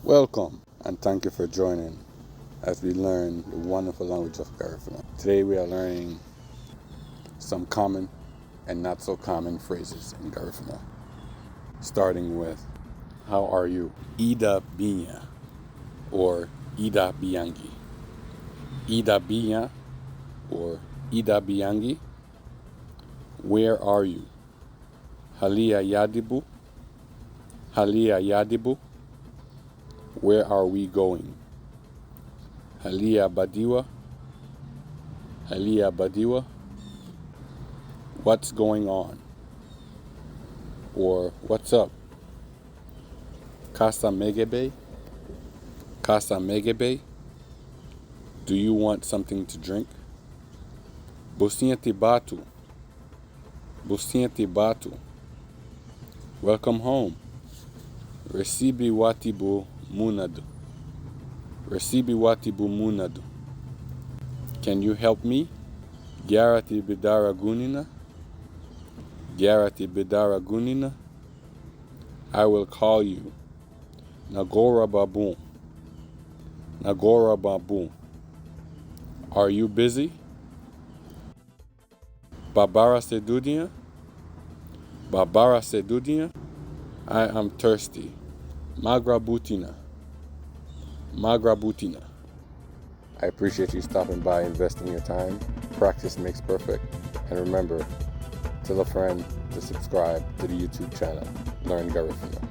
Welcome and thank you for joining as we learn the wonderful language of Garifuna. Today we are learning some common and not so common phrases in Garifuna, starting with how are you? Ida binya or Ida biyangi. Ida binya or Ida biyangi. Where are you? Halia yadibu. Halia yadibu. Where are we going? Halia badiwa. Halia badiwa. What's going on? Or what's up? Casa megebe. Casa megebe. Do you want something to drink? Busiente batu. Busiente batu. Welcome home. Recibi watibu munadu. Recibi watibu munadu. Can you help me? Garati bidara gunina. Garati bidara gunina. I will call you. Nagora baboon. Nagora baboon. Are you busy? Babara sedudia. Babara sedudia. I am thirsty. Magra butina. Magra butina. I appreciate you stopping by, investing your time. Practice makes perfect. And remember, tell a friend to subscribe to the YouTube channel, Learn Garifuna.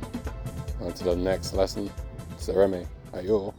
Until the next lesson, Sereme, ayo.